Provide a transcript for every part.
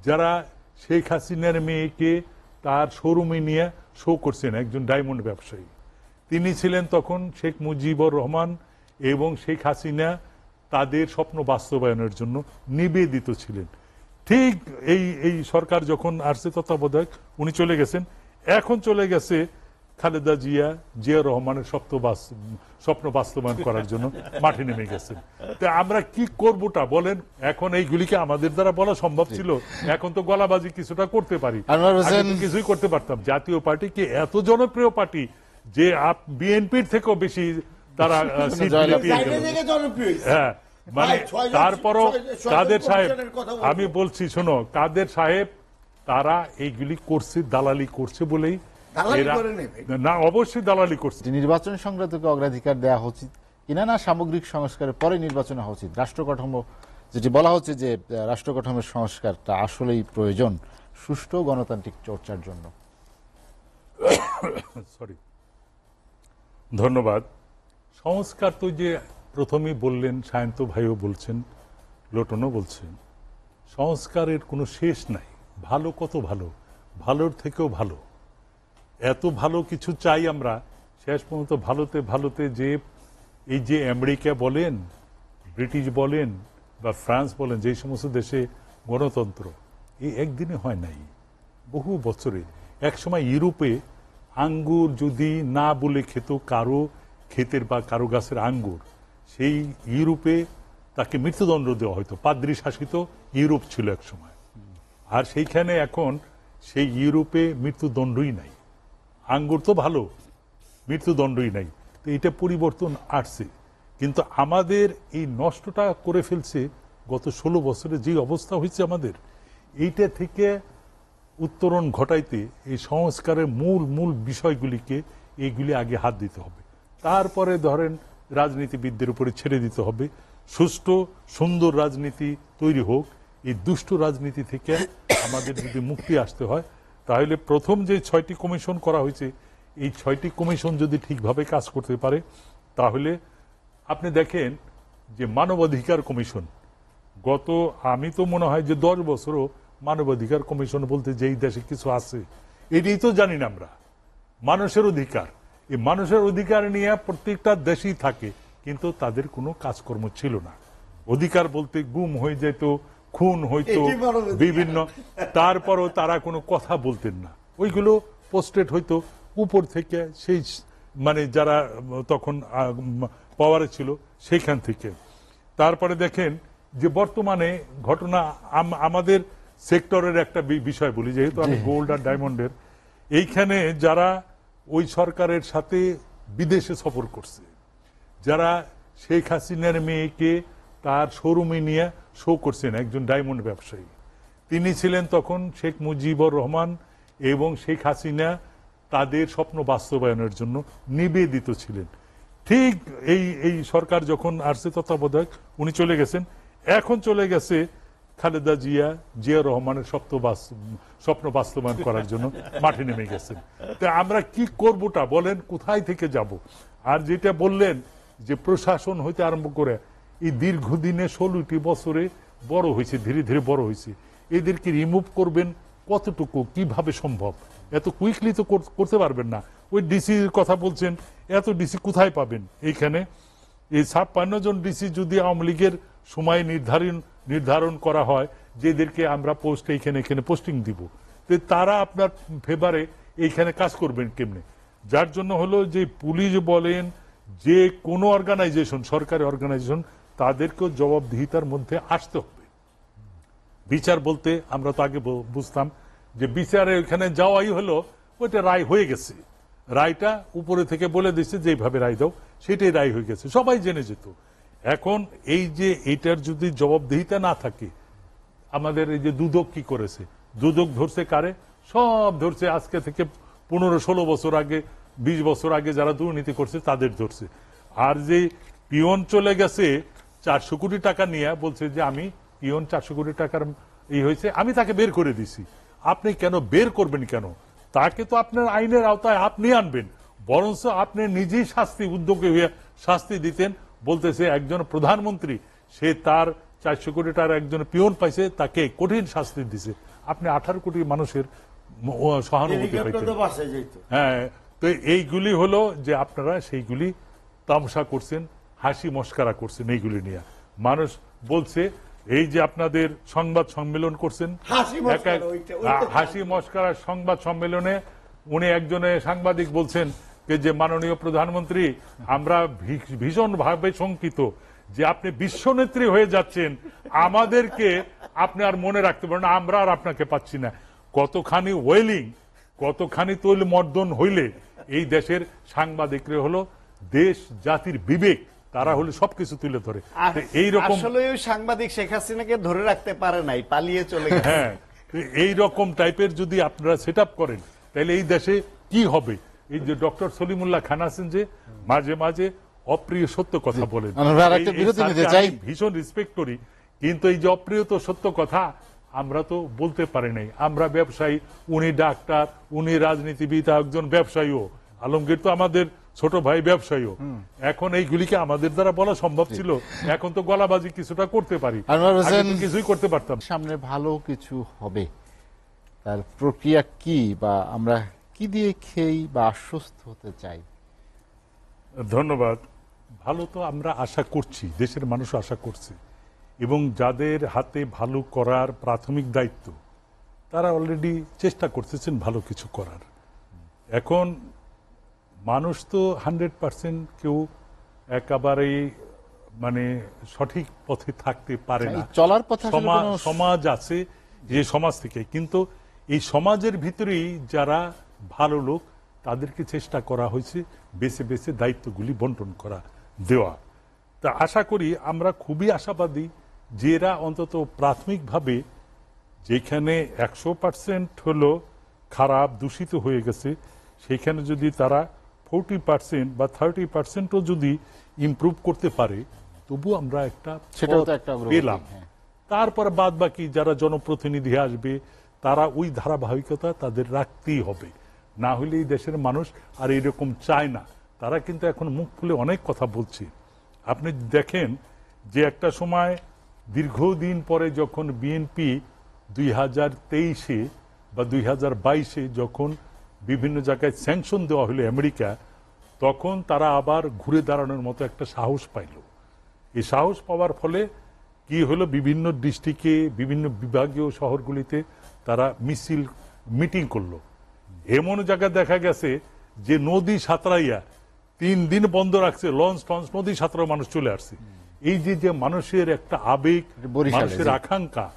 যারা শেখ হাসিনার মেয়েকে তার শোরুমে নিয়ে শো করছেন, একজন ডায়মন্ড ব্যবসায়ী, তিনি ছিলেন তখন শেখ মুজিবুর রহমান এবং শেখ হাসিনা তাদের স্বপ্ন বাস্তবায়নের জন্য নিবেদিত ছিলেন। ঠিক এই সরকার যখন আসছে তত্ত্বাবধায়ক, উনি চলে গেছেন, এখন চলে গেছে খালেদা জিয়া রহমানের স্বপ্ন বাস্তবায়ন করার জন্য মাঠে নেমে গেছেন। তো আমরা কি করবোটা বলেন? এখন এইগুলিকে আমাদের দ্বারা বলা সম্ভব ছিল? এখন তো গলাবাজি কিছুটা করতে পারি, কিছুই করতে পারতাম। জাতীয় পার্টি কি এত জনপ্রিয় পার্টি যে বিএনপির থেকেও বেশি তারা হ্যাঁ, মানে তারপরও কাদের সাহেব, আমি বলছি শোনো, কাদের সাহেব তারা এইগুলি করছে, দালালি করছে বলেই না, অবশ্যই দালালি করছে। নির্বাচন সংক্রান্তকে অগ্রাধিকার দেওয়া উচিত কিনা, না সামগ্রিক সংস্কারের পরে নির্বাচন হওয়া উচিত? রাষ্ট্র কাঠামো যেটি বলা হচ্ছে যে রাষ্ট্র কাঠামোর সংস্কারটা আসলেই প্রয়োজন সুষ্ঠু গণতান্ত্রিক চর্চার জন্য। সরি, ধন্যবাদ। সংস্কার তো যে প্রথমেই বললেন, সায়ন্ত ভাইও বলছেন, লোটনও বলছেন, সংস্কারের কোনো শেষ নাই। ভালো কত ভালো, ভালোর থেকেও ভালো, এত ভালো কিছু চাই আমরা। শেষ পর্যন্ত ভালোতে যে এই যে আমেরিকা বলেন, ব্রিটিশ বলেন বা ফ্রান্স বলেন, যেই সমস্ত দেশে গণতন্ত্র, এই একদিনে হয় নাই, বহু বছরে। একসময় ইউরোপে আঙ্গুর যদি না বলে খেত কারো ক্ষেতের বা কারো গাছের আঙ্গুর, সেই ইউরোপে তাকে মৃত্যুদণ্ড দেওয়া হতো। পাদ্রী শাসিত ইউরোপ ছিল এক সময়। আর সেইখানে এখন সেই ইউরোপে মৃত্যুদণ্ডই নাই। আঙ্গুর তো ভালো, মৃত্যুদণ্ডই নাই। তো এটা পরিবর্তন আসছে, কিন্তু আমাদের এই নষ্টটা করে ফেলছে গত 16 বছরে যে অবস্থা হয়েছে আমাদের। এইটা থেকে উত্তরণ ঘটাইতে এই সংস্কারের মূল বিষয়গুলিকে এইগুলি আগে হাত দিতে হবে, তারপরে ধরেন রাজনীতিবিদদের উপরে ছেড়ে দিতে হবে। সুষ্ঠু সুন্দর রাজনীতি তৈরি হোক। এই দুষ্ট রাজনীতি থেকে আমাদের যদি মুক্তি আসতে হয়, তাহলে প্রথম যে 6টি কমিশন করা হয়েছে, এই 6টি কমিশন যদি ঠিকভাবে কাজ করতে পারে, তাহলে আপনি দেখেন যে মানবাধিকার কমিশন গত, আমি তো মনে হয় যে 10 বছরও মানবাধিকার কমিশন বলতে যেই দেশে কিছু আছে এটাই তো জানি না আমরা। মানুষের অধিকার, এই মানুষের অধিকার নিয়ে প্রত্যেকটা দেশেই থাকে, কিন্তু তাদের কোনো কাজকর্ম ছিল না। অধিকার বলতে গুম হয়ে যেত, খুন হইতো বিভিন্ন, তারপরও তারা কোনো কথা বলতেন না। ওইগুলো পোস্টেড হইতো উপর থেকে, সেই মানে যারা তখন পাওয়ারে ছিল সেইখান থেকে। তারপরে দেখেন যে বর্তমানে ঘটনা, আমাদের সেক্টরের একটা বিষয় বলি, যেহেতু আমি গোল্ড আর ডায়মন্ডের, এইখানে যারা ওই সরকারের সাথে বিদেশে সফর করছে, যারা শেখ হাসিনার মেয়েকে তার শোরুমে নিয়ে শো করছেন, একজন ডায়মন্ড ব্যবসায়ী, তিনি ছিলেন তখন শেখ মুজিবুর রহমান এবং শেখ হাসিনা তাদের স্বপ্ন বাস্তবায়নের জন্য নিবেদিত ছিলেন। ঠিক এই সরকার যখন আসছে তত্ত্বাবধায়ক, উনি চলে গেছেন, এখন চলে গেছে খালেদা জিয়া রহমানের স্বপ্ন বাস্তবায়ন করার জন্য মাঠে নেমে গেছেন। তো আমরা কি করবোটা বলেন? কোথায় থেকে যাব? আর যেটা বললেন যে প্রশাসন হইতে আরম্ভ করে এই দীর্ঘদিনে 16টি বছরে বড় হয়েছে, ধীরে ধীরে বড় হয়েছে, এদেরকে রিমুভ করবেন কতটুকু, কিভাবে সম্ভব? এত কুইকলি তো করতে পারবেন না। ওই ডিসির কথা বলছেন, এত ডিসি কোথায় পাবেন? এইখানে এই 56 জন ডিসি যদি আওয়ামী লীগের সময় নির্ধারণ করা হয়, যেদেরকে আমরা পোস্ট এখানে পোস্টিং দিব, তো তারা আপনার ফেভারে এইখানে কাজ করবেন কেমনে? যার জন্য হলো যে পুলিশ বলেন, যে কোনো অর্গানাইজেশন, সরকারি অর্গানাইজেশন, তাদেরকেও জবাবদিহিতার মধ্যে আসতে হবে। বিচার বলতে আমরা তো আগে বুঝতাম যে বিচারে ওইখানে যাওয়াই হলো, ওইটা রায় হয়ে গেছে, রায়টা উপরে থেকে বলে দিচ্ছে যেভাবে রায় দাও, সেটাই রায় হয়ে গেছে, সবাই জেনে যেত। এখন এই যে এইটার যদি জবাবদিহিতা না থাকে, আমাদের এই যে দুদক কি করেছে, দুদক ধরছে কারে? সব ধরছে আজকে থেকে 15-16 বছর আগে, 20 বছর আগে যারা দুর্নীতি করছে তাদের ধরছে। আর যে পিয়ন চলে গেছে 400 কোটি টাকা নিয়ে, বলছে যে আমি পিয়ন 400 কোটি টাকার হয়েছে, আমি তাকে বের করে দিছি। আপনি কেন বের করবেন? কেন? তাকে তো আপনার আইনের আওতায় আপনি আনবেন, বরঞ্চ আপনি নিজেই উদ্যোগে হয়ে শাস্তি দিতেন। বলতেছে একজন প্রধানমন্ত্রী, সে তার 400 কোটি টাকার একজন পিয়ন পাইছে, তাকে কঠিন শাস্তি দিছে। আপনি 18 কোটি মানুষের সহানুভূতি পাইতেন। হ্যাঁ, তো এইগুলি হলো যে আপনারা সেইগুলি তামসা করছেন, হাসি মস্কারা করছেন এইগুলি নিয়ে। মানুষ বলছে এই যে আপনাদের সংবাদ সম্মেলন করছেন, হাসি মস্কারা সংবাদ সম্মেলনে উনি একজনে সাংবাদিক বলছেন যে মাননীয় প্রধানমন্ত্রী, আমরা ভীষণ ভাবে শঙ্কিত যে আপনি বিশ্বনেত্রী হয়ে যাচ্ছেন, আমাদেরকে আপনি আর মনে রাখতে পারেন, আমরা আর আপনাকে পাচ্ছি না। কতখানি ওয়েলিং, কতখানি তৈল মর্দন হইলে এই দেশের সাংবাদিকরা হলো দেশ জাতির বিবেক, তারা হলে সবকিছু তুলে ধরে। এইরকম আসলে সাংবাদিক শেখ হাসিনাকে ধরে রাখতে পারে নাই, পালিয়ে চলে গেছে। হ্যাঁ, এইরকম টাইপের যদি আপনারা সেট আপ করেন তাহলে এই দেশে কি হবে? এই যে ডক্টর সলিমুল্লাহ খান আছেন যে মাঝে মাঝে অপ্রিয় সত্য কথা বলেন, ভীষণ রেসপেক্ট করি, কিন্তু এই যে অপ্রিয় তো সত্য কথা আমরা তো বলতে পারি নাই। আমরা ব্যবসায়ী, উনি ডাক্তার, উনি রাজনীতিবিদ, একজন ব্যবসায়ীও। আলমগীর তো আমাদের ছোট ভাই, ব্যবসায়ীও। এখন এইগুলিকে আমাদের দ্বারা বলা সম্ভব ছিল? এখন তো গলাবাজি কিছুটা করতে পারি, কিছুই করতে পারতাম। সামনে ভালো কিছু হবে, তার প্রক্রিয়া কি, বা আমরা কি দিয়ে খেই বা আশ্বস্ত হতে চাই? ধন্যবাদ। ভালো তো আমরা আশা করছি, দেশের মানুষ আশা করছে, এবং যাদের হাতে ভালো করার প্রাথমিক দায়িত্ব তারা অলরেডি চেষ্টা করতেছেন ভালো কিছু করার। এখন মানুষ তো 100% কেউ একেবারেই মানে সঠিক পথে থাকতে পারে না, চলার পথে সমাজ আছে, যে সমাজ থেকে, কিন্তু এই সমাজের ভিতরেই যারা ভালো লোক তাদেরকে চেষ্টা করা হয়েছে বেছে বেছে দায়িত্বগুলি বন্টন করা, দেওয়া। তা আশা করি, আমরা খুবই আশাবাদী যে এরা অন্তত প্রাথমিকভাবে যেখানে 100% হলো খারাপ দূষিত হয়ে গেছে, সেখানে যদি তারা 40% বা 30%ও যদি ইমপ্রুভ করতে পারে, তবু আমরা একটা পেলাম। তারপর বাদ বাকি যারা জনপ্রতিনিধি আসবে তারা ওই ধারাবাহিকতা তাদের রাখতেই হবে, না হলে এই দেশের মানুষ আর এরকম চায় না। তারা কিন্তু এখন মুখ খুলে অনেক কথা বলছে। আপনি দেখেন যে একটা সময় দীর্ঘদিন পরে যখন বিএনপি 2023-এ বা 2022-এ যখন বিভিন্ন জায়গায় স্যাংশন দেওয়া হলো আমেরিকা, তখন তারা আবার ঘুরে দাঁড়ানোর মতো একটা সাহস পাইল। এই সাহস পাওয়ার ফলে কি হলো, বিভিন্ন ডিস্ট্রিক্টে, বিভিন্ন বিভাগীয় শহরগুলিতে তারা মিটিং করলো। এমন জায়গায় দেখা গেছে যে নদী সাঁতরাইয়া 3 দিন বন্ধ রাখছে, লঞ্চ টঞ্চ, নদী সাঁতরা মানুষ চলে আসছে। এই যে মানুষের একটা আবেগ, মানুষের আকাঙ্ক্ষা,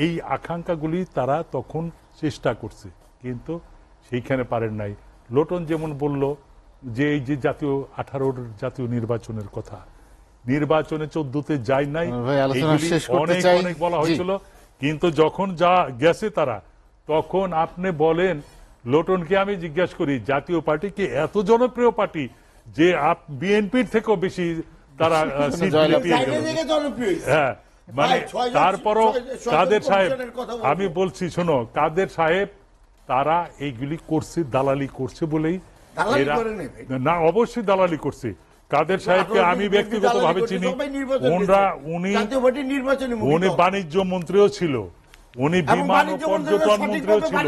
এই আকাঙ্ক্ষাগুলি তারা তখন চেষ্টা করছে, কিন্তু সেইখানে পারেন নাই। লোটন যেমন বলল যে এই যে 18 জাতীয় নির্বাচনের কথা, নির্বাচনে 14-তে যায় নাই, অনেক অনেক বলা হয়েছিল, কিন্তু যখন যা গেছে তারা, তখন আপনি বলেন, লোটনকে আমি জিজ্ঞাসা করি, জাতীয় পার্টি কি এত জনপ্রিয় পার্টি যে বিএনপির থেকেও বেশি তারা সিট পেয়ে গেল? হ্যাঁ, মানে তারপরও কাদের সাহেব, আমি বলছি শোনো, কাদের সাহেব তারা এইগুলি করছে, দালালি করছে বলেই এরা, না অবশ্যই দালালি করছে। কাদের সাহেবকে আমি ব্যক্তিগতভাবে চিনি, উনি বাণিজ্য মন্ত্রীও ছিল, উনি বিমান ও পর্যটন মন্ত্রীও ছিল।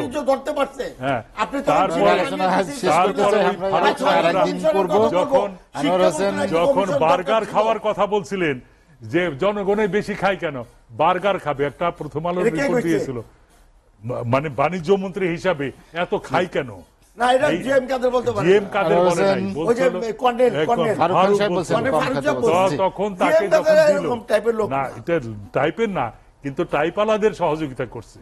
যখন বার্গার খাওয়ার কথা বলছিলেন যে জনগণের বেশি খায় কেন, বার্গার খাবে, একটা প্রথম আলোর রিপোর্ট দিয়েছিল, মানে বাণিজ্য মন্ত্রী হিসাবে এত খাই কেন? তখন তাকে যখন দিল না, এটা টাইপের না, কিন্তু টাইপালাদের সহযোগিতা করছে।